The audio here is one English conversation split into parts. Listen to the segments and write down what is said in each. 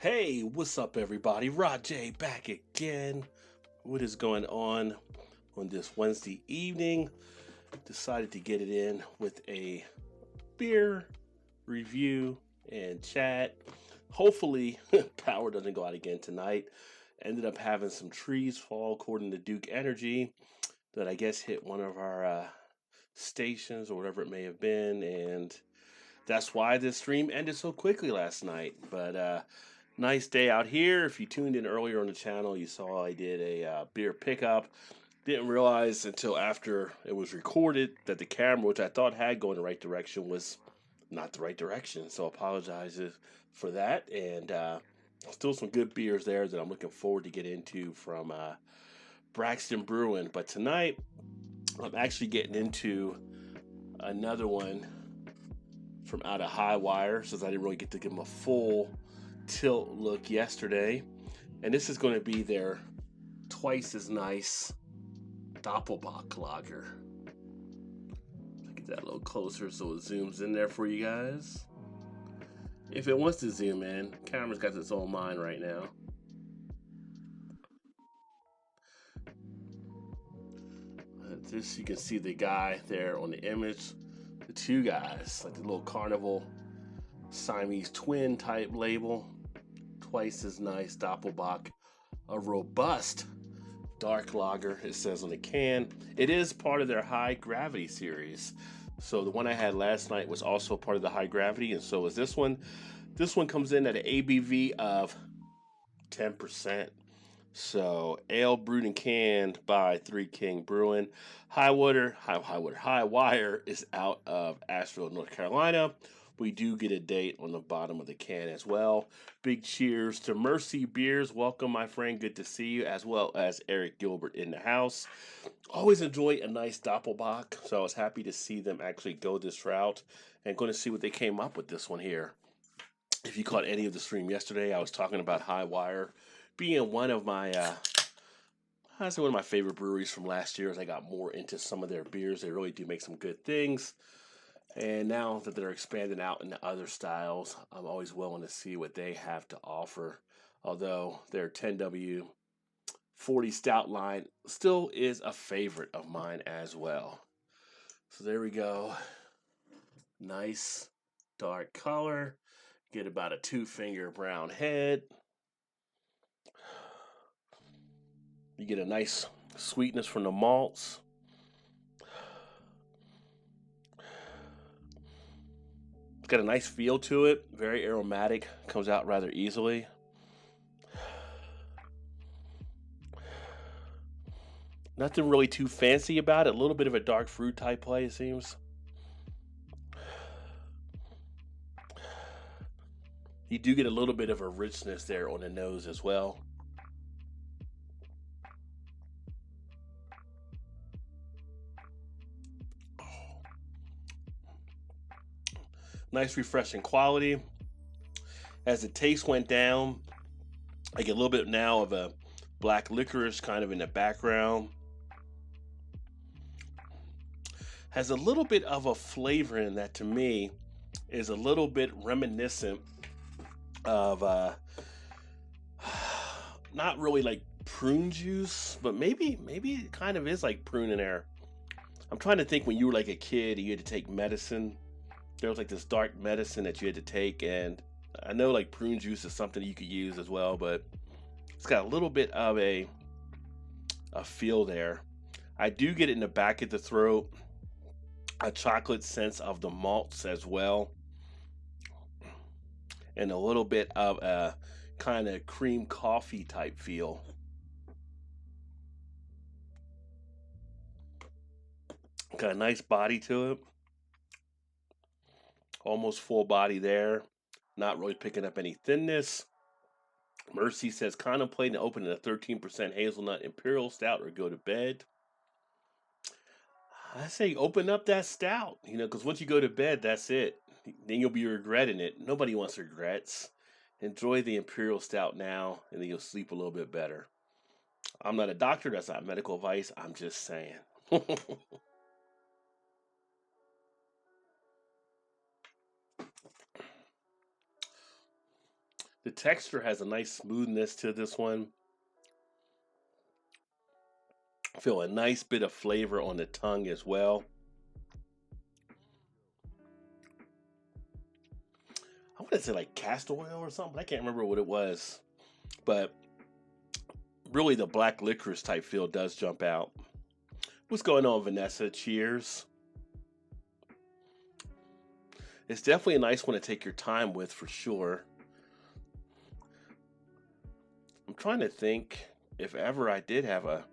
Hey, what's up, everybody? Rod J back again. What is going on this Wednesday evening? Decided to get it in with a beer review and chat. Hopefully, power doesn't go out again tonight. Ended up having some trees fall, according to Duke Energy, that I guess hit one of our stations or whatever it may have been, and that's why this stream ended so quickly last night. But nice day out here. If you tuned in earlier on the channel, you saw I did a beer pickup. Didn't realize until after it was recorded that the camera, which I thought had gone in the right direction, was not the right direction. So apologizes for that. And still some good beers there that I'm looking forward to get into from Braxton Brewing. But tonight, I'm actually getting into another one from out of High Wire, since I didn't really get to give them a full tilt look yesterday. And this is going to be their twice as nice Doppelbock lager. Get that a little closer so it zooms in there for you guys. If it wants to zoom in, camera's got its own mind right now. This, you can see the guy there on the image. The two guys, like the little carnival Siamese twin type label. Twice as nice Doppelbock. A robust dark lager, it says on the can. It is part of their high gravity series. So the one I had last night was also part of the high gravity, and so is this one. This one comes in at an ABV of 10%. So ale brewed and canned by Three King Brewing. High Wire is out of Asheville, North Carolina. We do get a date on the bottom of the can as well. Big cheers to Mercy Beers. Welcome, my friend. Good to see you, as well as Eric Gilbert in the house. Always enjoy a nice Doppelbock, so I was happy to see them actually go this route, and going to see what they came up with this one here. If you caught any of the stream yesterday, I was talking about High Wire being one of my, I say one of my favorite breweries from last year, as I got more into some of their beers. They really do make some good things. And now that they're expanding out into other styles, I'm always willing to see what they have to offer. Although their 10W 40 Stout line still is a favorite of mine as well. So there we go. Nice dark color. Get about a 2-finger brown head. You get a nice sweetness from the malts. It's got a nice feel to it. Very aromatic. Comes out rather easily. Nothing really too fancy about it. A little bit of a dark fruit type play, it seems. You do get a little bit of a richness there on the nose as well. Nice refreshing quality. As the taste went down, I get a little bit now of a black licorice kind of in the background. Has a little bit of a flavor in that, to me, is a little bit reminiscent of not really like prune juice, but maybe it kind of is like prune in there. I'm trying to think, when you were like a kid and you had to take medicine, there was like this dark medicine that you had to take, and I know like prune juice is something you could use as well, but it's got a little bit of a feel there. I do get it in the back of the throat, a chocolate sense of the malts as well, and a little bit of a kind of cream coffee type feel. Got a nice body to it. Almost full body there. Not really picking up any thinness. Mercy says, contemplating opening a 13% hazelnut imperial stout or go to bed. I say open up that stout, because once you go to bed, that's it. Then you'll be regretting it. Nobody wants regrets. Enjoy the imperial stout now, and then you'll sleep a little bit better. I'm not a doctor. That's not medical advice. I'm just saying. The texture has a nice smoothness to this one. Feel a nice bit of flavor on the tongue as well. I want to say like castor oil or something. I can't remember what it was. But really the black licorice type feel does jump out. What's going on, Vanessa? Cheers. It's definitely a nice one to take your time with for sure. I'm trying to think if ever I did have a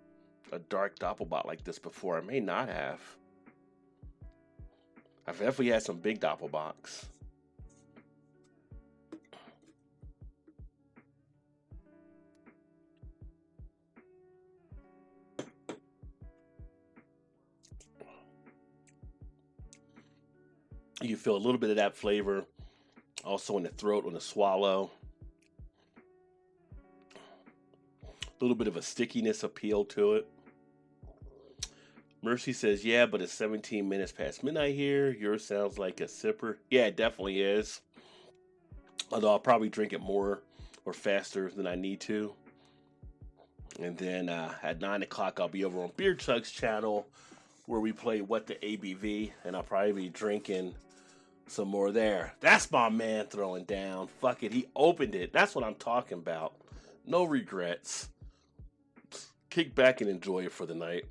dark Doppelbock like this before. I may not have. I've definitely had some big Doppelbocks. You feel a little bit of that flavor also in the throat on the swallow. A little bit of a stickiness appeal to it. Mercy says, yeah, but it's 17 minutes past midnight here. Yours sounds like a sipper. Yeah, it definitely is. Although I'll probably drink it more or faster than I need to. And then at 9 o'clock, I'll be over on Beer Chug's channel where we play What the ABV. And I'll probably be drinking some more there. That's my man throwing down. Fuck it. He opened it. That's what I'm talking about. No regrets. Kick back and enjoy it for the night.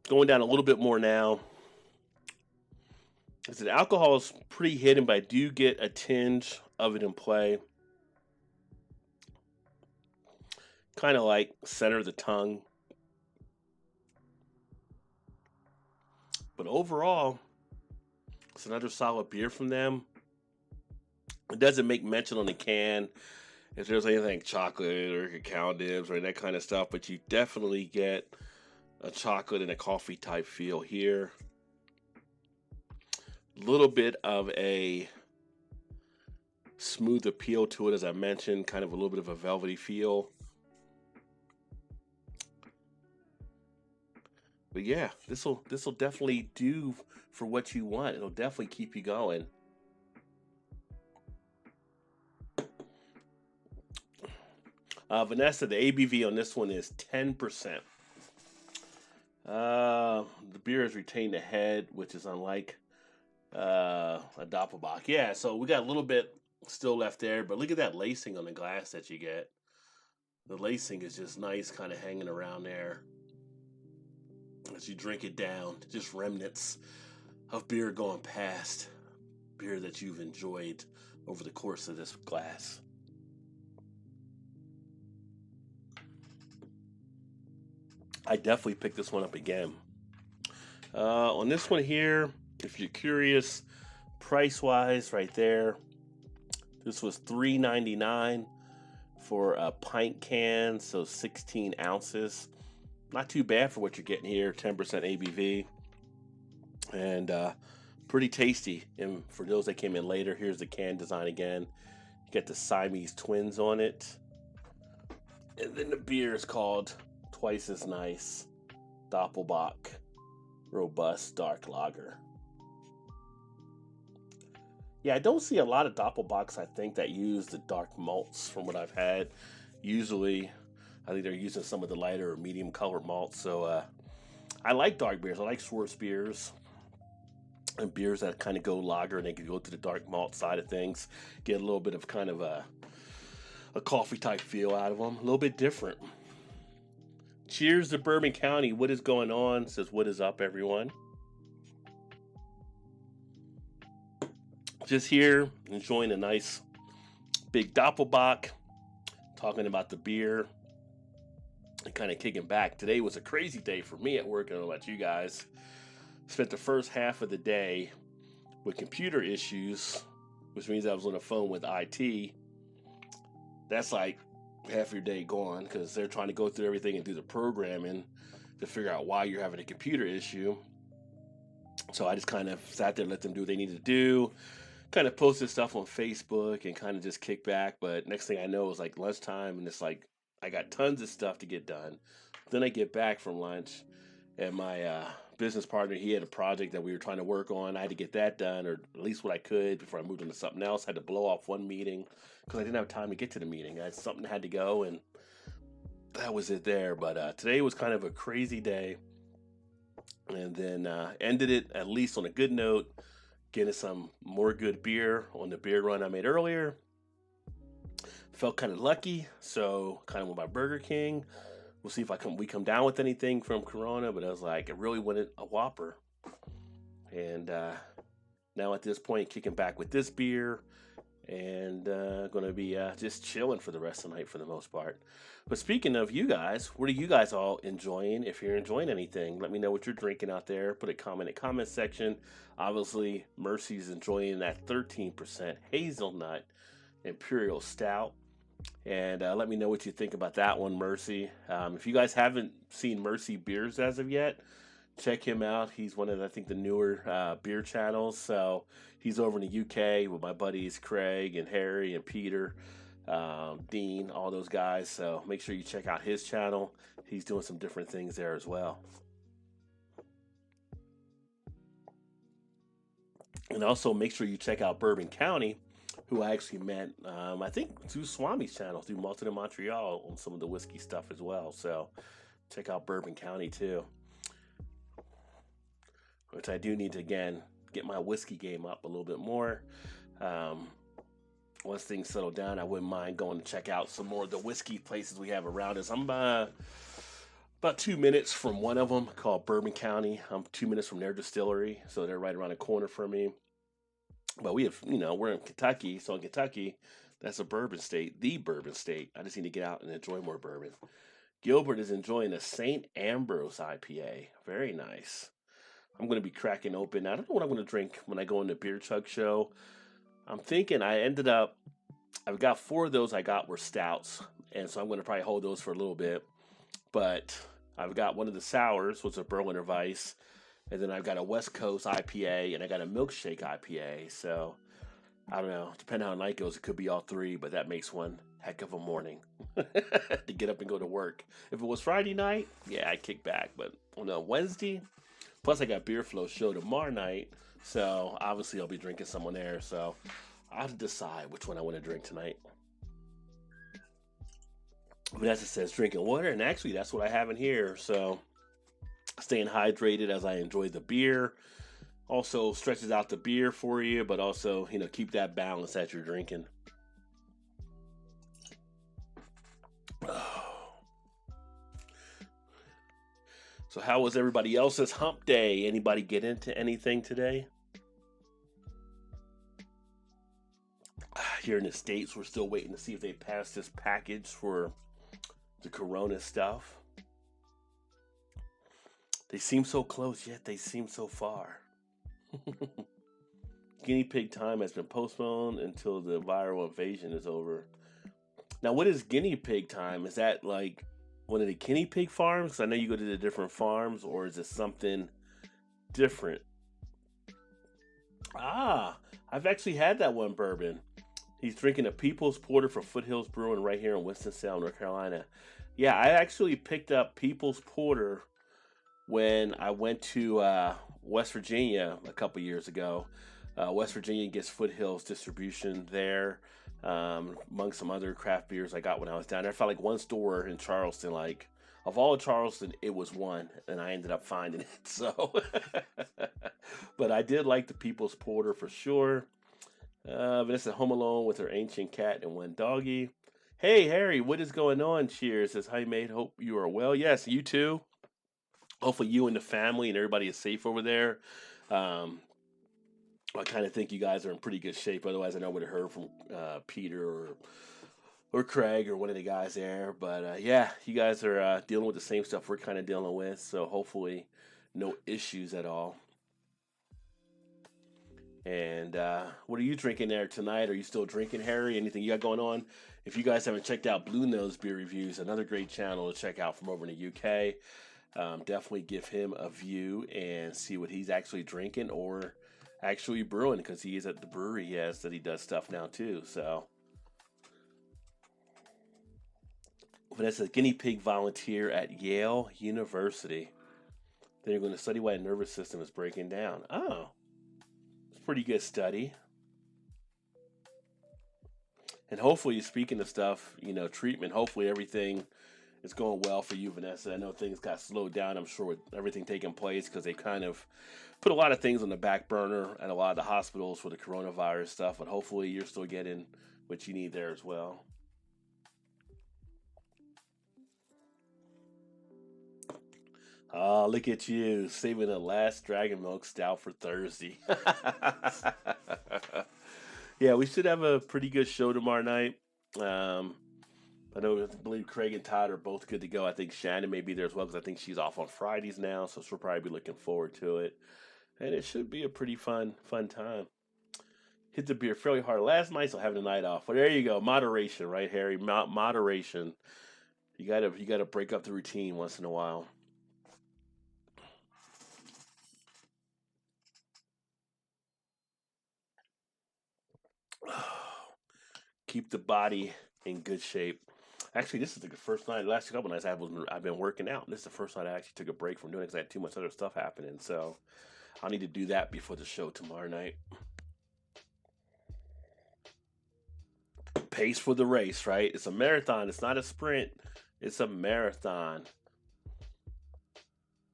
Going down a little bit more now. I said alcohol is pretty hidden, but I do get a tinge of it in play. Kind of like center of the tongue. But overall, it's another solid beer from them. It doesn't make mention on the can if there's anything chocolate or cacao nibs or that kind of stuff, but you definitely get a chocolate and a coffee type feel here. A little bit of a smooth appeal to it, as I mentioned, kind of a little bit of a velvety feel. But yeah, this will definitely do for what you want. It'll definitely keep you going. Vanessa, the ABV on this one is 10%. The beer has retained the head, which is unlike a Doppelbock. Yeah, so we got a little bit still left there, but look at that lacing on the glass that you get. The lacing is just nice, kind of hanging around there as you drink it down. Just remnants of beer going past, beer that you've enjoyed over the course of this glass. I definitely picked this one up again. On this one here, if you're curious, price-wise, right there, this was $3.99 for a pint can, so 16 ounces. Not too bad for what you're getting here, 10% ABV. And pretty tasty. And for those that came in later, here's the can design again. You got the Siamese twins on it. And then the beer is called Twice as Nice Doppelbock Robust Dark Lager. Yeah, I don't see a lot of Doppelbocks, I think, that use the dark malts from what I've had. Usually, I think they're using some of the lighter or medium colored malts. So I like dark beers. I like Schwartz beers and beers that kind of go lager and they can go to the dark malt side of things. Get a little bit of kind of a coffee type feel out of them. A little bit different. Cheers to Bourbon County. What is going on? Says, what is up, everyone? Just here, enjoying a nice big Doppelbock. Talking about the beer. And kind of kicking back. Today was a crazy day for me at work. I don't know about you guys. Spent the first half of the day with computer issues, which means I was on the phone with IT. That's like half your day gone because they're trying to go through everything and do the programming to figure out why you're having a computer issue. So I just kind of sat there, let them do what they needed to do, kind of posted stuff on Facebook and kind of just kicked back. But next thing I know, it was like lunchtime and it's like I got tons of stuff to get done. Then I get back from lunch, and my business partner, he had a project that we were trying to work on. I had to get that done, or at least what I could before I moved on to something else. I had to blow off one meeting because I didn't have time to get to the meeting. I had something that had to go, and that was it there. But today was kind of a crazy day, and then ended it at least on a good note, getting some more good beer on the beer run I made earlier. Felt kind of lucky, so kind of went by Burger King. We'll see if we come down with anything from Corona, but I was like, I really wanted a Whopper. And now at this point, kicking back with this beer, and going to be just chilling for the rest of the night for the most part. But speaking of you guys, what are you guys all enjoying? If you're enjoying anything, let me know what you're drinking out there. Put a comment in the comment section. Obviously, Mercy's enjoying that 13% hazelnut imperial stout. And let me know what you think about that one, Mercy. If you guys haven't seen Mercy Beers as of yet, check him out. He's one of, I think, the newer beer channels. So he's over in the UK with my buddies Craig and Harry and Peter, Dean, all those guys. So make sure you check out his channel. He's doing some different things there as well. And also make sure you check out Bourbon County, who I actually met, I think, through Swami's channel, through Malton in Montreal, on some of the whiskey stuff as well. So check out Bourbon County too. Which I do need to, again, get my whiskey game up a little bit more. Once things settle down, I wouldn't mind going to check out some more of the whiskey places we have around us. I'm about 2 minutes from one of them called Bourbon County. I'm 2 minutes from their distillery, so they're right around the corner from me. But we have, we're in Kentucky, so in Kentucky, that's a bourbon state, the bourbon state. I just need to get out and enjoy more bourbon. Gilbert is enjoying a St. Ambrose IPA. Very nice. I'm going to be cracking open. I don't know what I'm going to drink when I go on the Beer Chug show. I'm thinking I've got 4 of those I got were stouts, and so I'm going to probably hold those for a little bit. But I've got one of the sours, which is a Berliner Weiss, and then I've got a West Coast IPA, and I got a milkshake IPA. So, I don't know. Depending on how the night goes, it could be all 3, but that makes one heck of a morning to get up and go to work. If it was Friday night, yeah, I'd kick back. But on a Wednesday, plus I got Beer Flow show tomorrow night, so obviously I'll be drinking someone there. So, I have to decide which one I want to drink tonight. But as it says, drinking water, and actually that's what I have in here. So, staying hydrated as I enjoy the beer. Also stretches out the beer for you, but also, keep that balance as you're drinking. So how was everybody else's hump day? Anybody get into anything today? Here in the States, we're still waiting to see if they pass this package for the Corona stuff. They seem so close, yet they seem so far. Guinea pig time has been postponed until the viral invasion is over. Now, what is guinea pig time? Is that like one of the guinea pig farms? 'Cause I know you go to the different farms, or is it something different? I've actually had that one bourbon. He's drinking a People's Porter for Foothills Brewing right here in Winston-Salem, North Carolina. Yeah, I actually picked up People's Porter when I went to West Virginia a couple years ago. West Virginia gets Foothills distribution there, among some other craft beers I got when I was down there. I felt like one store in Charleston, like, of all of Charleston, it was one, and I ended up finding it. So, but I did like the People's Porter for sure. Vanessa home alone with her ancient cat and one doggy. Hey, Harry, what is going on? Cheers. Says, hi, mate. Hope you are well. Yes, you too. Hopefully you and the family and everybody is safe over there. I kind of think you guys are in pretty good shape. Otherwise, I know I would have heard from Peter or Craig or one of the guys there. But yeah, you guys are dealing with the same stuff we're kind of dealing with. So hopefully no issues at all. And what are you drinking there tonight? Are you still drinking, Harry? Anything you got going on? If you guys haven't checked out Blue Nose Beer Reviews, another great channel to check out from over in the UK. Definitely give him a view and see what he's actually drinking or actually brewing, because he is at the brewery that he does stuff now too. So Vanessa, guinea pig volunteer at Yale University. They're going to study why the nervous system is breaking down. Oh, it's a pretty good study. And hopefully, speaking of stuff, treatment, hopefully everything is going well for you, Vanessa. I know things got slowed down, I'm sure, with everything taking place because they kind of put a lot of things on the back burner at a lot of the hospitals for the coronavirus stuff. But hopefully, you're still getting what you need there as well. Oh, look at you saving the last Dragon Milk Stout for Thursday. Yeah, we should have a pretty good show tomorrow night. Um, I believe Craig and Todd are both good to go. I think Shannon may be there as well because I think she's off on Fridays now, so she'll probably be looking forward to it. And it should be a pretty fun time. Hit the beer fairly hard last night, so having the night off. But there you go, moderation, right, Harry? Moderation. You gotta break up the routine once in a while. Keep the body in good shape. Actually, this is the first night. The last couple nights I've been working out. This is the first night I actually took a break from doing it because I had too much other stuff happening. So I'll need to do that before the show tomorrow night. Pace for the race, right? It's a marathon. It's not a sprint. It's a marathon.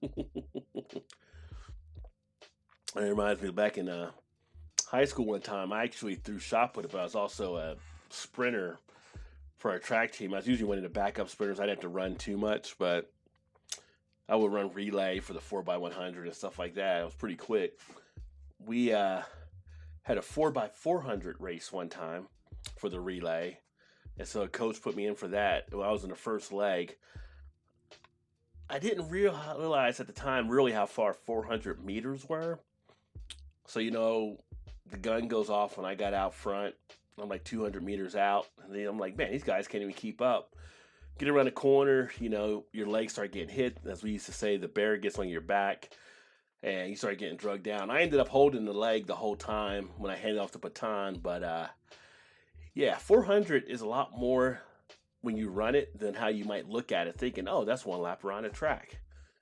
It reminds me back in high school one time. I actually threw shot put, but I was also a sprinter for our track team. I was usually one of the backup sprinters. I didn't have to run too much, but I would run relay for the 4x100 and stuff like that. It was pretty quick. We had a 4x400 race one time for the relay, and so a coach put me in for that. When I was in the first leg, I didn't realize at the time really how far 400 meters were. So, the gun goes off when I got out front. I'm like 200 meters out. And then I'm like, man, these guys can't even keep up. Get around the corner, your legs start getting hit. As we used to say, the bear gets on your back and you start getting drugged down. I ended up holding the leg the whole time when I handed off the baton. But yeah, 400 is a lot more when you run it than how you might look at it thinking, oh, that's one lap around the track.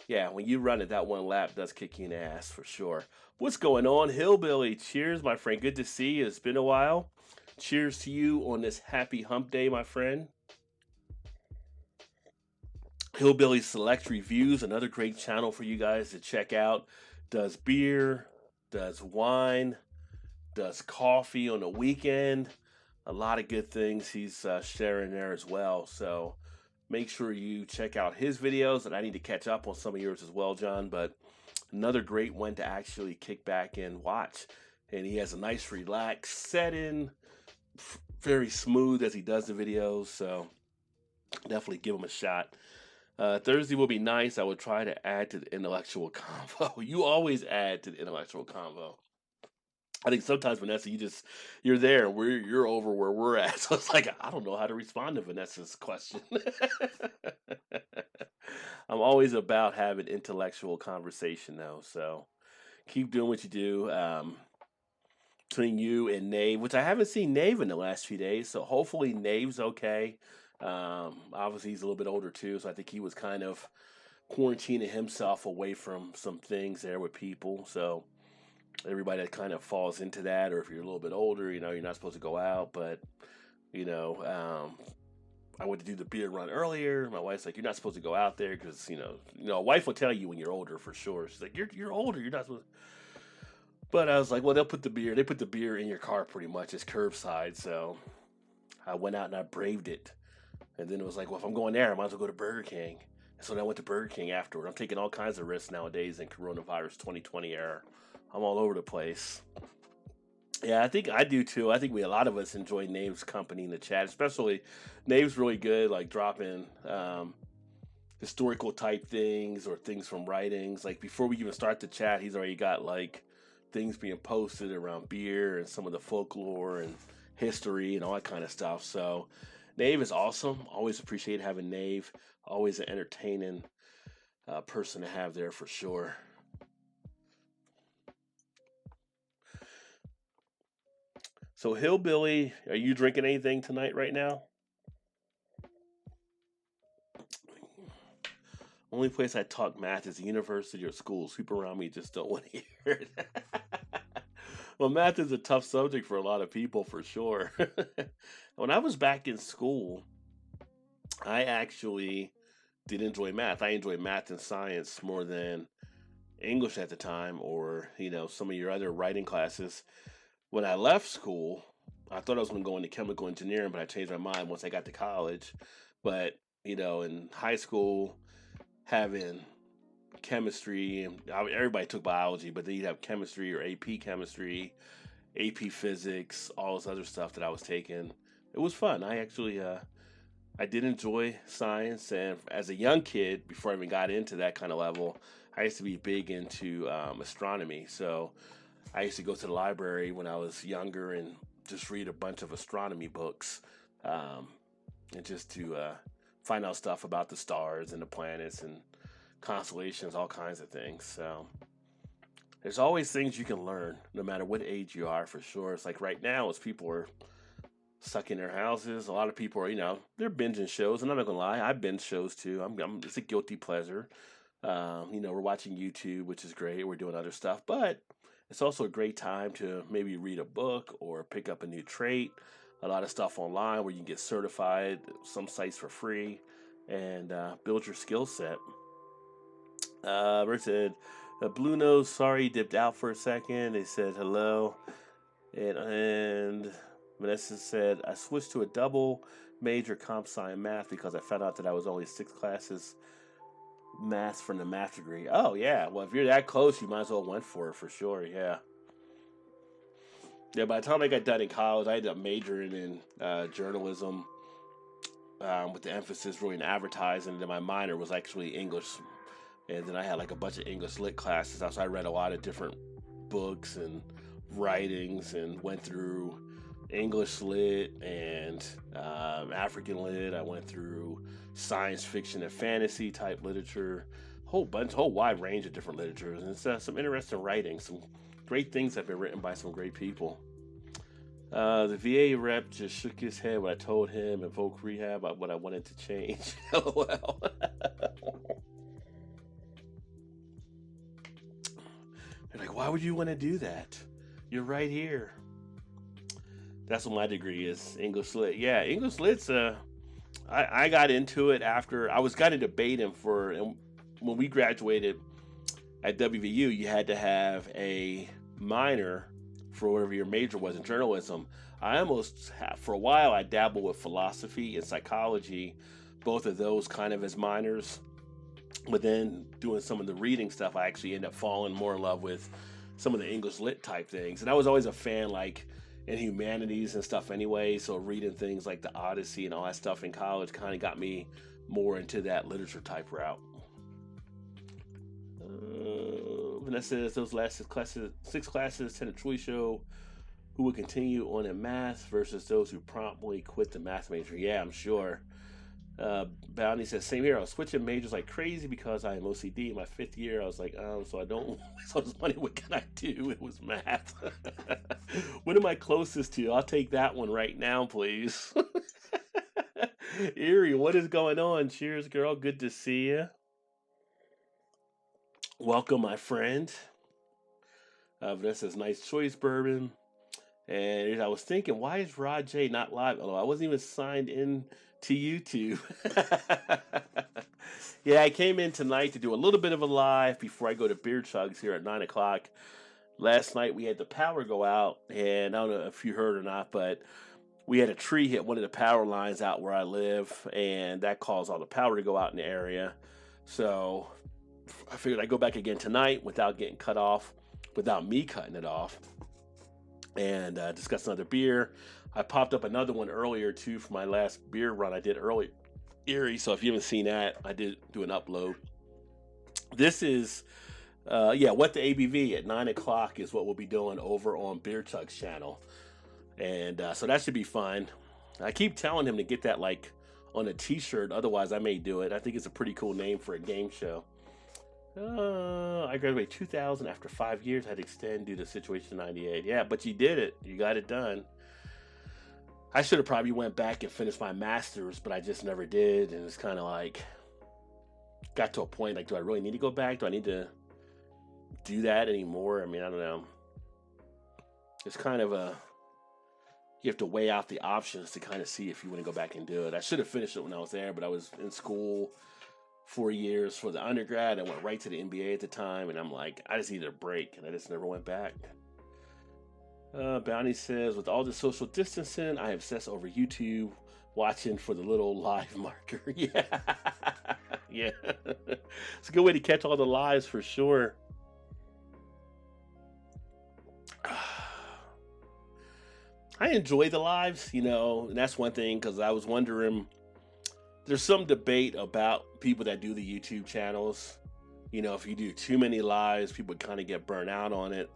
Yeah, when you run it, that one lap does kick you in the ass for sure. What's going on, Hillbilly? Cheers, my friend. Good to see you. It's been a while. Cheers to you on this happy hump day, my friend. Hillbilly Select Reviews, another great channel for you guys to check out. Does beer, does wine, does coffee on the weekend. A lot of good things he's sharing there as well. So make sure you check out his videos, and I need to catch up on some of yours as well, John. But another great one to actually kick back and watch. And he has a nice relaxed setting, very smooth as he does the videos. So definitely give him a shot. Thursday will be nice. I will try to add to the intellectual convo. You always add to the intellectual convo. I think sometimes, Vanessa, you're there and you're over where we're at. So it's like I don't know how to respond to Vanessa's question. I'm always about having intellectual conversation though. So keep doing what you do. Between you and Nave, which I haven't seen Nave in the last few days, so hopefully Nave's okay. Obviously he's a little bit older too, so I think he was kind of quarantining himself away from some things there with people. So everybody that kind of falls into that, or if you're a little bit older, you're not supposed to go out. But I went to do the beer run earlier. My wife's like, "You're not supposed to go out there because a wife will tell you when you're older for sure." She's like, "You're older. You're not supposed." But I was like, "Well, they put the beer in your car pretty much. It's curbside." So I went out and I braved it. And then it was like, well, if I'm going there, I might as well go to Burger King. And so then I went to Burger King afterward. I'm taking all kinds of risks nowadays in coronavirus 2020 era. I'm all over the place. Yeah, I think I do too. I think a lot of us enjoy Nave's company in the chat, especially Nave's really good, like dropping historical type things or things from writings. Like before we even start the chat, he's already got like things being posted around beer and some of the folklore and history and all that kind of stuff. So Nave is awesome. Always appreciate having Nave. Always an entertaining person to have there for sure. So Hillbilly, are you drinking anything tonight right now? Only place I talk math is the university or schools. People around me just don't want to hear it. Well, math is a tough subject for a lot of people, for sure. When I was back in school, I actually did enjoy math. I enjoyed math and science more than English at the time, or some of your other writing classes. When I left school, I thought I was going to go into chemical engineering, but I changed my mind once I got to college. But in high school, having chemistry, and everybody took biology, but then you'd have chemistry or AP chemistry, AP physics, all this other stuff that I was taking. It was fun. I actually I did enjoy science, and as a young kid, before I even got into that kind of level, I used to be big into astronomy. So I used to go to the library when I was younger and just read a bunch of astronomy books, and just to find out stuff about the stars and the planets and constellations, all kinds of things. So there's always things you can learn, no matter what age you are, for sure. It's like right now, as people are stuck in their houses, a lot of people are, they're binging shows, and I'm not gonna lie, I binge shows too. It's a guilty pleasure. We're watching YouTube, which is great. We're doing other stuff, but it's also a great time to maybe read a book or pick up a new trait. A lot of stuff online where you can get certified, some sites for free, and build your skill set. Bert said, Blue Nose, sorry, dipped out for a second. They said hello. And Vanessa said, I switched to a double major comp sci math because I found out that I was only 6 classes math from the math degree. Oh, yeah. Well, if you're that close, you might as well went for it, for sure. Yeah. Yeah, by the time I got done in college, I ended up majoring in journalism with the emphasis really in advertising. And then my minor was actually English. And then I had like a bunch of English lit classes. So I read a lot of different books and writings and went through English lit and African lit. I went through science fiction and fantasy type literature, whole wide range of different literatures. And it's some interesting writing, some great things have been written by some great people. The VA rep just shook his head when I told him in voc rehab about what I wanted to change. LOL. They're like, why would you want to do that? You're right here. That's what my degree is, English Lit. Yeah, English Lit's, I got into it after, I was kind of debating and when we graduated at WVU, you had to have a minor for whatever your major was in journalism. For a while, I dabbled with philosophy and psychology, both of those kind of as minors. But then doing some of the reading stuff, I actually ended up falling more in love with some of the English lit type things. And I was always a fan, like, in humanities and stuff anyway. So reading things like the Odyssey and all that stuff in college kind of got me more into that literature type route. Vanessa says those last 6 classes tend to truly show who would continue on in math versus those who promptly quit the math major. Yeah, I'm sure. Bounty says, same here. I was switching majors like crazy because I am OCD. In my 5th year, I was like, so I don't waste all this money. What can I do? It was math. What am I closest to? I'll take that one right now, please. Erie, what is going on? Cheers, girl. Good to see you. Welcome, my friend. Vanessa says, nice choice, bourbon. And I was thinking, why is Rod J not live? Although I wasn't even signed in to YouTube. Yeah, I came in tonight to do a little bit of a live before I go to Beer Chugs here at 9 o'clock. Last night we had the power go out, and I don't know if you heard or not, but we had a tree hit one of the power lines out where I live, and that caused all the power to go out in the area. So I figured I'd go back again tonight without getting cut off, without me cutting it off, and discuss another beer. I popped up another one earlier too for my last beer run I did earlier, Erie. So if you haven't seen that, I did do an upload. This is, what the ABV at 9 o'clock is what we'll be doing over on Beer Chugs channel, and so that should be fun. I keep telling him to get that like on a T-shirt, otherwise I may do it. I think it's a pretty cool name for a game show. I graduated 2000 after 5 years. I had to extend due to situation 98. Yeah, but you did it. You got it done. I should have probably went back and finished my master's, but I just never did. And it's kind of like, got to a point like, do I really need to go back? Do I need to do that anymore? I mean, I don't know. It's kind of you have to weigh out the options to kind of see if you want to go back and do it. I should have finished it when I was there, but I was in school 4 years for the undergrad. I went right to the MBA at the time, and I'm like, I just needed a break, and I just never went back. Bounty says, with all the social distancing, I obsess over YouTube, watching for the little live marker. Yeah. Yeah. It's a good way to catch all the lives for sure. I enjoy the lives, you know, and that's one thing, because I was wondering, there's some debate about people that do the YouTube channels. You know, if you do too many lives, people kind of get burnt out on it.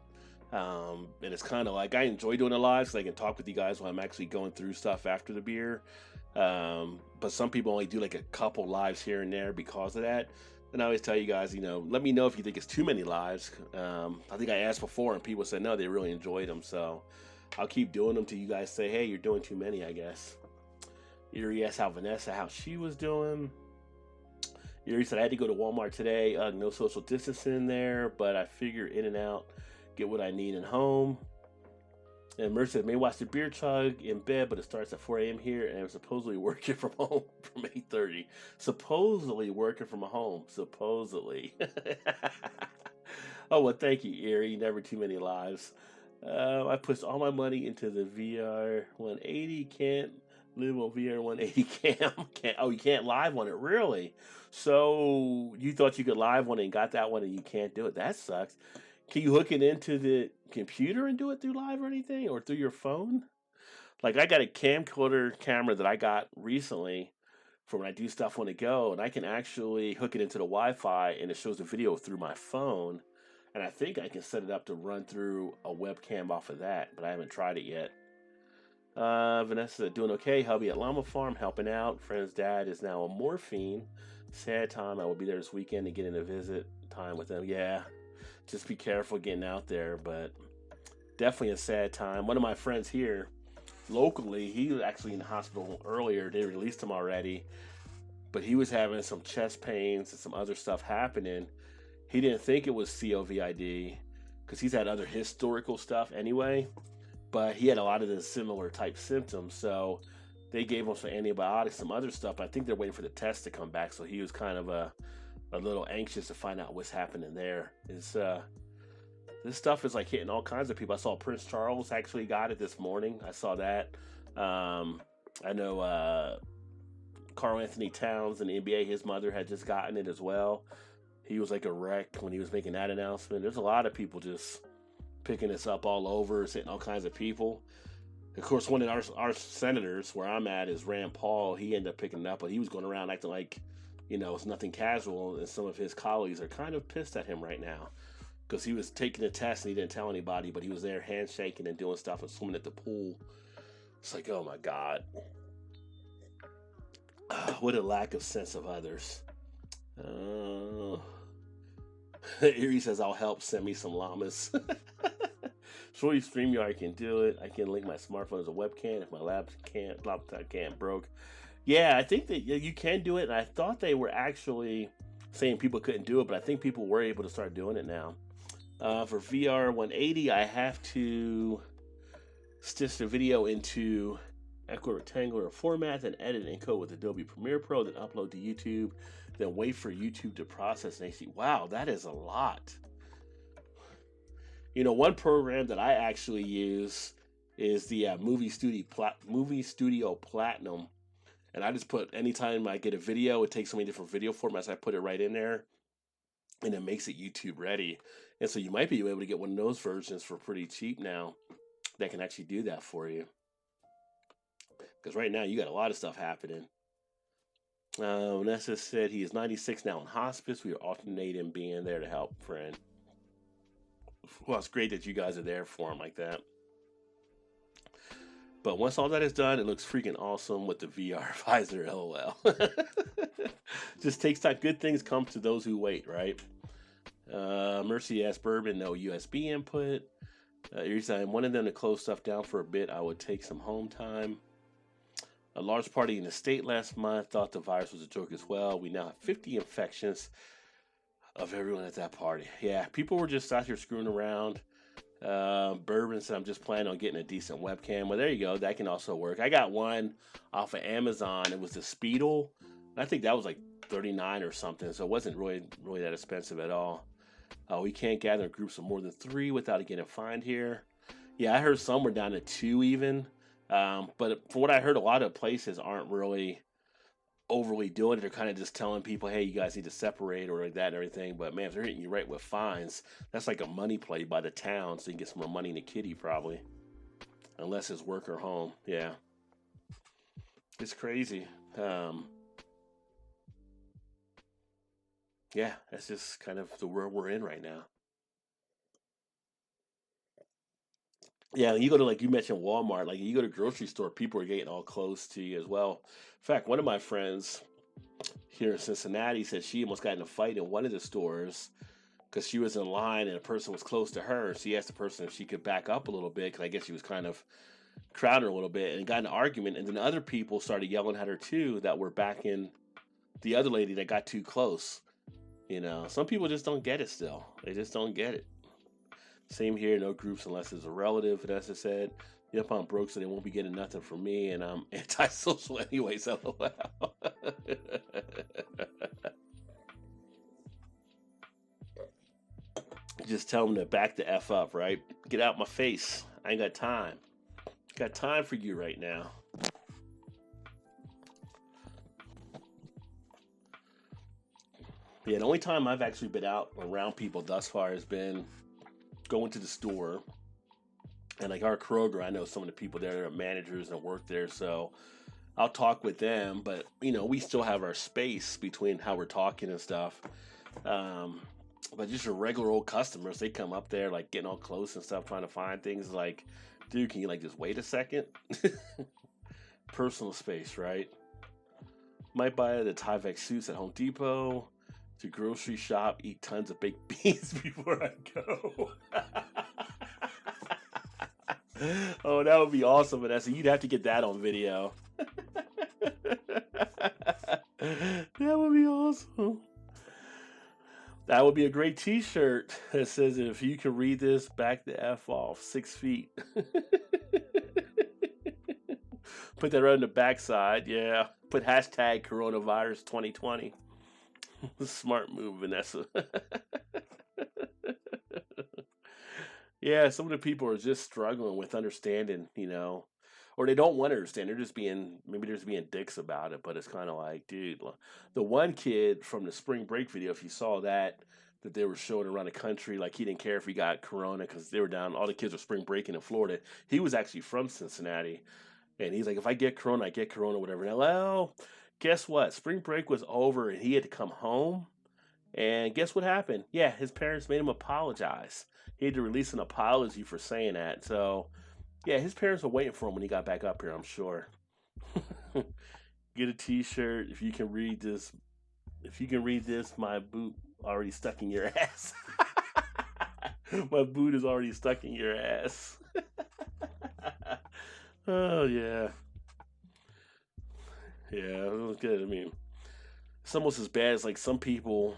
And it's kind of like, I enjoy doing the lives because I can talk with you guys while I'm actually going through stuff after the beer. But some people only do like a couple lives here and there because of that. And I always tell you guys, you know, let me know if you think it's too many lives. I think I asked before and people said no, they really enjoyed them. So I'll keep doing them till you guys say, hey, you're doing too many, I guess. Erie asked how she was doing. Erie said, I had to go to Walmart today. No social distancing there, but I figure in and out, get what I need in home. And Mercer said, may watch the beer chug in bed, but it starts at 4 a.m. here, and I'm supposedly working from home from 8:30. Supposedly working from home. Supposedly. Oh, well, thank you, Erie. Never too many lives. I pushed all my money into the VR 180. Can't live on VR 180 cam. Oh, you can't live on it, really? So you thought you could live on it and got that one, and you can't do it. That sucks. Can you hook it into the computer and do it through live or anything, or through your phone? Like, I got a camcorder camera that I got recently for when I do stuff on the go, and I can actually hook it into the Wi-Fi, and it shows the video through my phone. And I think I can set it up to run through a webcam off of that, but I haven't tried it yet. Vanessa doing okay. Hubby at Llama Farm helping out. Friend's dad is now on morphine. Sad time. I will be there this weekend to get in a visit time with them. Yeah, just be careful getting out there, but definitely a sad time. One of my friends here locally, he was actually in the hospital earlier. They released him already, but he was having some chest pains and some other stuff happening. He didn't think it was COVID because he's had other historical stuff anyway, but he had a lot of the similar type symptoms. So they gave him some antibiotics, some other stuff. I think they're waiting for the test to come back. So he was kind of a little anxious to find out what's happening there. This stuff is like hitting all kinds of people. I saw Prince Charles actually got it this morning. I saw that. I know Karl Anthony Towns in the NBA, his mother had just gotten it as well. He was like a wreck when he was making that announcement. There's a lot of people just picking this up all over. It's hitting all kinds of people. Of course, one of our senators, where I'm at, is Rand Paul. He ended up picking it up, but he was going around acting like, you know, it's nothing casual. And some of his colleagues are kind of pissed at him right now because he was taking a test and he didn't tell anybody, but he was there handshaking and doing stuff and swimming at the pool. It's like, oh my God. What a lack of sense of others. Erie says, I'll help. Send me some llamas. Shorty StreamYard can do it. I can link my smartphone as a webcam if my laptop can't broke. Yeah, I think that you can do it. And I thought they were actually saying people couldn't do it, but I think people were able to start doing it now. For VR 180, I have to stitch the video into equirectangular format, then edit and encode with Adobe Premiere Pro, then upload to YouTube, then wait for YouTube to process and HD. Wow, that is a lot. You know, one program that I actually use is the Movie Studio Platinum. And I just put, anytime I get a video, it takes so many different video formats, I put it right in there, and it makes it YouTube ready. And so you might be able to get one of those versions for pretty cheap now that can actually do that for you. Because right now, you got a lot of stuff happening. Vanessa said he is 96 now in hospice. We are alternating being there to help friend. Well, it's great that you guys are there for him like that. But once all that is done, it looks freaking awesome with the VR visor, LOL. Just takes time. Good things come to those who wait, right? Mercy asked Bourbon, no USB input. Every time I wanted them to close stuff down for a bit, I would take some home time. A large party in the state last month thought the virus was a joke as well. We now have 50 infections of everyone at that party. Yeah, people were just out here screwing around. Bourbon said, I'm just planning on getting a decent webcam. Well, there you go. That can also work. I got one off of Amazon. It was the Speedle. I think that was like 39 or something, so it wasn't really that expensive at all. We can't gather in groups of more than 3 without getting fined here. Yeah, I heard some were down to 2 even. But from what I heard, a lot of places aren't really overly doing it. They're kind of just telling people, hey, you guys need to separate or like that and everything. But man, if they're hitting you right with fines, that's like a money play by the town, so you can get some more money in the kitty probably. Unless it's work or home. Yeah. It's crazy. Yeah, that's just kind of the world we're in right now. Yeah, you go to, like you mentioned, Walmart, like you go to grocery store, people are getting all close to you as well. In fact, one of my friends here in Cincinnati said she almost got in a fight in one of the stores because she was in line and a person was close to her. She asked the person if she could back up a little bit because I guess she was kind of crowded a little bit and got in an argument. And then other people started yelling at her too that were backing the other lady that got too close. Some people just don't get it still. They just don't get it. Same here, no groups unless it's a relative. As I said, yep, I'm broke, so they won't be getting nothing from me, and I'm antisocial anyways. LOL. Just tell them to back the F up, right? Get out my face. I ain't got time. Got time for you right now. Yeah, the only time I've actually been out around people thus far has been going to the store. And like our Kroger, I know some of the people there are managers and work there, so I'll talk with them. But we still have our space between how we're talking and stuff. But just your regular old customers, they come up there like getting all close and stuff, trying to find things. Like, dude, can you like just wait a second? Personal space, right? Might buy the Tyvek suits at Home Depot. To grocery shop, eat tons of baked beans before I go. Oh, that would be awesome, Vanessa. You'd have to get that on video. That would be awesome. That would be a great t-shirt that says, if you can read this, back the F off, 6 feet. Put that right on the backside, yeah. Put hashtag coronavirus 2020. Smart move, Vanessa. Yeah, some of the people are just struggling with understanding, or they don't want to understand. They're just maybe they're just being dicks about it. But it's kind of like, dude, the one kid from the spring break video, if you saw that they were showing around the country, like he didn't care if he got corona because they were down. All the kids were spring breaking in Florida. He was actually from Cincinnati, and he's like, if I get corona, I get corona, whatever. Now, well, guess what? Spring break was over, and he had to come home. And guess what happened? Yeah, his parents made him apologize. He had to release an apology for saying that. So, yeah, his parents were waiting for him when he got back up here, I'm sure. Get a t-shirt. If you can read this, my boot already stuck in your ass. My boot is already stuck in your ass. Oh, yeah. Yeah, it was good. I mean, it's almost as bad as like some people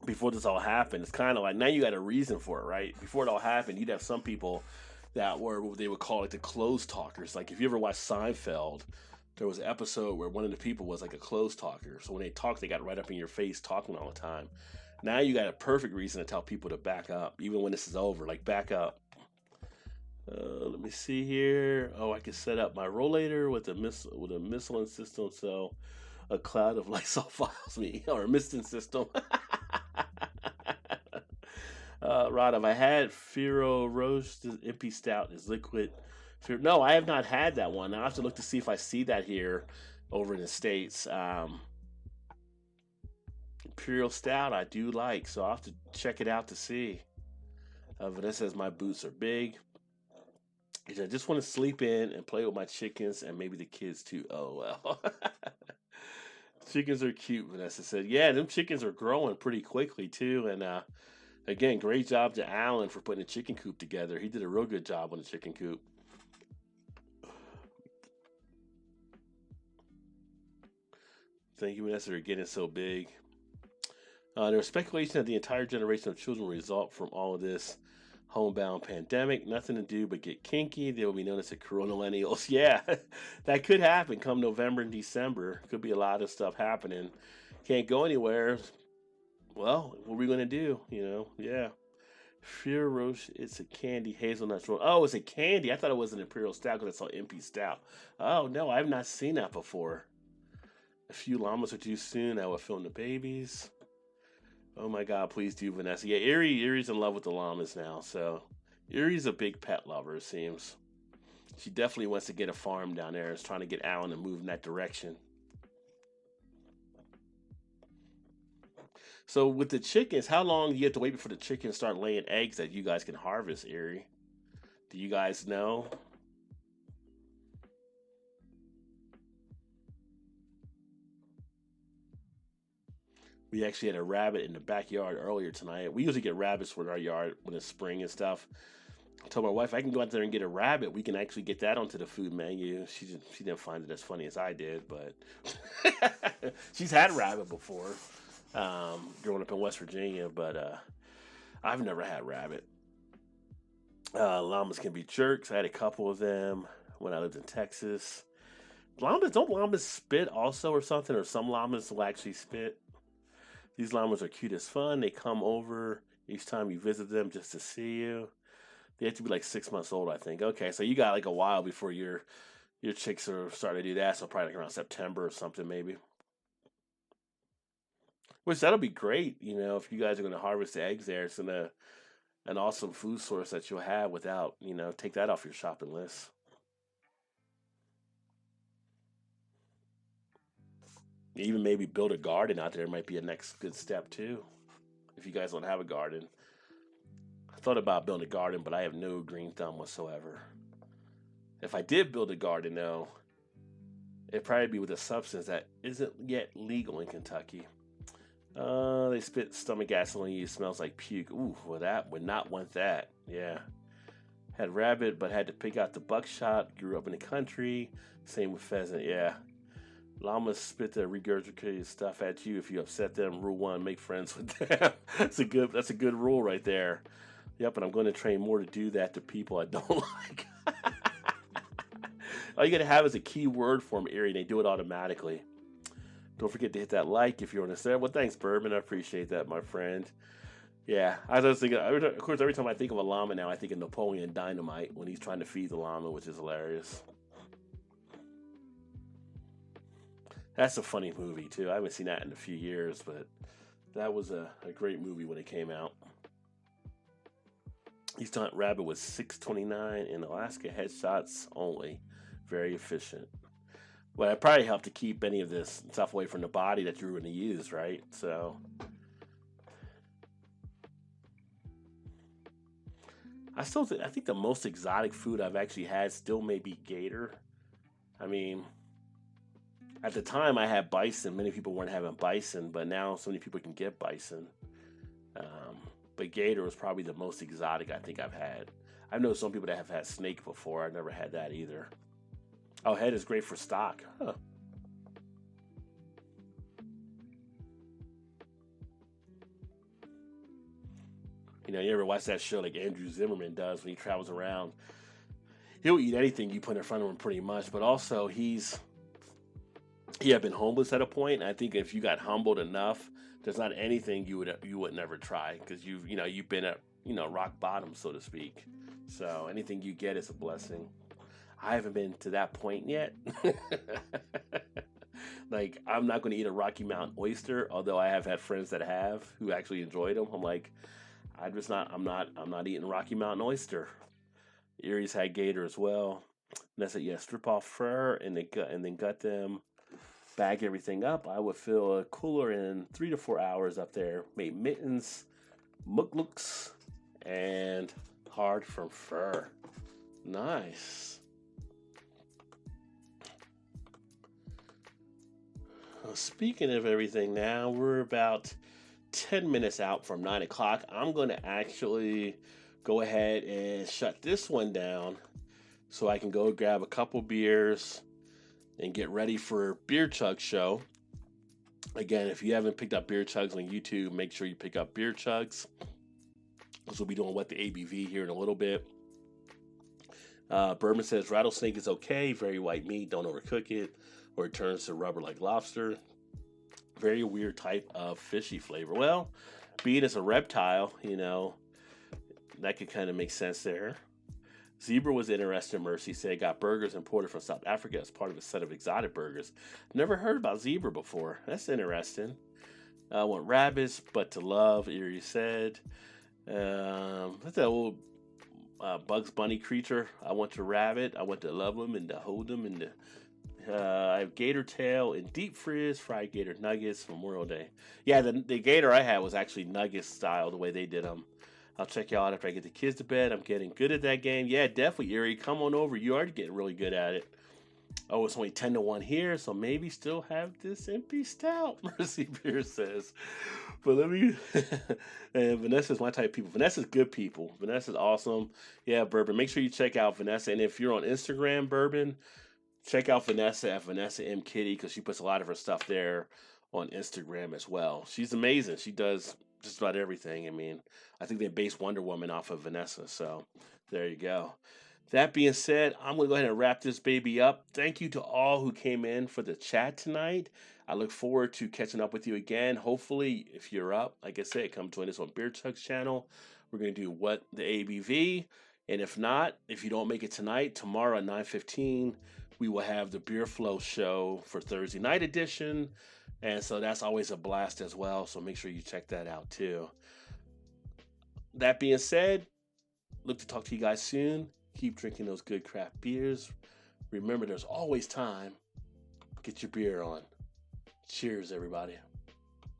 before this all happened. It's kind of like now you got a reason for it, right? Before it all happened, you'd have some people that were what they would call like the close talkers. Like if you ever watched Seinfeld, there was an episode where one of the people was like a close talker. So when they talk, they got right up in your face talking all the time. Now you got a perfect reason to tell people to back up, even when this is over. Like back up. Let me see here. Oh, I can set up my rollator with a missile system, so a cloud of Lysol follows me, or a misting system. Rod, have I had Firo Roast Impy Stout is liquid? No, I have not had that one. I'll have to look to see if I see that here over in the States. Imperial Stout I do like, so I'll have to check it out to see. Vanessa says my boots are big. I just want to sleep in and play with my chickens and maybe the kids too. Oh, well. Chickens are cute, Vanessa said. Yeah, them chickens are growing pretty quickly too. And again, great job to Alan for putting a chicken coop together. He did a real good job on the chicken coop. Thank you, Vanessa, for getting so big. There was speculation that the entire generation of children will result from all of this homebound pandemic. Nothing to do but get kinky. They will be known as the coronallennials. Yeah, that could happen come November and December. Could be a lot of stuff happening. Can't go anywhere. Well, what are we going to do? Yeah. Fear Roche, it's a candy hazelnut roll. Oh, it's a candy. I thought it was an Imperial Stout because I saw MP Stout. Oh, no, I've not seen that before. A few llamas are due soon. I will film the babies. Oh my God, please do, Vanessa. Yeah, Erie's in love with the llamas now. So Erie's a big pet lover, it seems. She definitely wants to get a farm down there. Is trying to get Alan to move in that direction. So with the chickens, how long do you have to wait before the chickens start laying eggs that you guys can harvest, Erie? Do you guys know? We actually had a rabbit in the backyard earlier tonight. We usually get rabbits for our yard when it's spring and stuff. I told my wife I can go out there and get a rabbit. We can actually get that onto the food menu. She didn't find it as funny as I did, but she's had rabbit before, growing up in West Virginia. But I've never had rabbit. Llamas can be jerks. I had a couple of them when I lived in Texas. Don't llamas spit also or something? Or some llamas will actually spit? These llamas are cute as fun. They come over each time you visit them just to see you. They have to be like 6 months old, I think. Okay, so you got like a while before your chicks are starting to do that. So probably like around September or something, maybe. Which that'll be great, if you guys are going to harvest the eggs there. It's an awesome food source that you'll have without, take that off your shopping list. Even maybe build a garden out there might be a next good step too. If you guys don't have a garden. I thought about building a garden, but I have no green thumb whatsoever. If I did build a garden though, it'd probably be with a substance that isn't yet legal in Kentucky. They spit stomach gasoline. It smells like puke. Ooh, well that would not want that. Yeah. Had rabbit, but had to pick out the buckshot. Grew up in the country. Same with pheasant. Yeah. Llamas spit their regurgitated stuff at you if you upset them. Rule 1, make friends with them. That's a good rule right there. Yep, and I'm going to train more to do that to people I don't like. All you got to have is a key word for them, Erie, and they do it automatically. Don't forget to hit that like if you're on the set. Well, thanks, Bourbon. I appreciate that, my friend. Yeah, I was thinking, of course, every time I think of a llama now, I think of Napoleon Dynamite when he's trying to feed the llama, which is hilarious. That's a funny movie, too. I haven't seen that in a few years, but that was a great movie when it came out. Each hunt rabbit was $6.29 in Alaska, headshots only. Very efficient. But it probably helped to keep any of this stuff away from the body that you were going to use, right? So I think the most exotic food I've actually had still may be gator. I mean, at the time I had bison. Many people weren't having bison, but now so many people can get bison. But gator was probably the most exotic I think I've had. I know some people that have had snake before. I've never had that either. Oh, head is great for stock. Huh. You ever watch that show like Andrew Zimmerman does when he travels around? He'll eat anything you put in front of him pretty much, but also he had been homeless at a point, and I think if you got humbled enough, there's not anything you would never try because you've been at rock bottom, so to speak. So anything you get is a blessing. I haven't been to that point yet. Like, I'm not going to eat a Rocky Mountain oyster, although I have had friends that have who actually enjoyed them. I'm like, I'm not eating Rocky Mountain oyster. Erie's had gator as well. And I said, yeah, strip off fur and then gut them. Bag everything up. I would fill a cooler in 3 to 4 hours up there. Made mittens, mukluks, and hard from fur. Nice. Well, speaking of everything now, we're about 10 minutes out from 9 o'clock. I'm going to actually go ahead and shut this one down so I can go grab a couple beers and get ready for Beer Chug Show. Again, if you haven't picked up Beer Chugs on YouTube, make sure you pick up Beer Chugs. Because we'll be doing What the ABV here in a little bit. Bourbon says rattlesnake is okay, very white meat, don't overcook it, or it turns to rubber like lobster. Very weird type of fishy flavor. Well, being as a reptile, that could kind of make sense there. Zebra was interested. Mercy said got burgers imported from South Africa as part of a set of exotic burgers. Never heard about zebra before. That's interesting. I want rabbits, but to love, Erie said. That's that old Bugs Bunny creature. I want to rabbit. I want to love them and to hold them. And I have gator tail and deep frizz fried gator nuggets for Memorial Day. Yeah, the gator I had was actually nugget style, the way they did them. I'll check you out after I get the kids to bed. I'm getting good at that game. Yeah, definitely, Erie. Come on over. You are getting really good at it. Oh, it's only 10-1 here, so maybe still have this empty stout, Mercy Beer says. But let me... And Vanessa's my type of people. Vanessa's good people. Vanessa's awesome. Yeah, Bourbon. Make sure you check out Vanessa. And if you're on Instagram, Bourbon, check out Vanessa at Vanessa M. Kitty, because she puts a lot of her stuff there on Instagram as well. She's amazing. She does just about everything. I mean, I think they based Wonder Woman off of Vanessa, so there you go. That being said, I'm going to go ahead and wrap this baby up. Thank you to all who came in for the chat tonight. I look forward to catching up with you again. Hopefully, if you're up, like I said, come join us on Beer Chugs channel. We're going to do What the ABV. And if not, if you don't make it tonight, tomorrow at 9:15, we will have the Beer Flow show for Thursday night edition. And so that's always a blast as well. So make sure you check that out too. That being said, look to talk to you guys soon. Keep drinking those good craft beers. Remember, there's always time. Get your beer on. Cheers, everybody.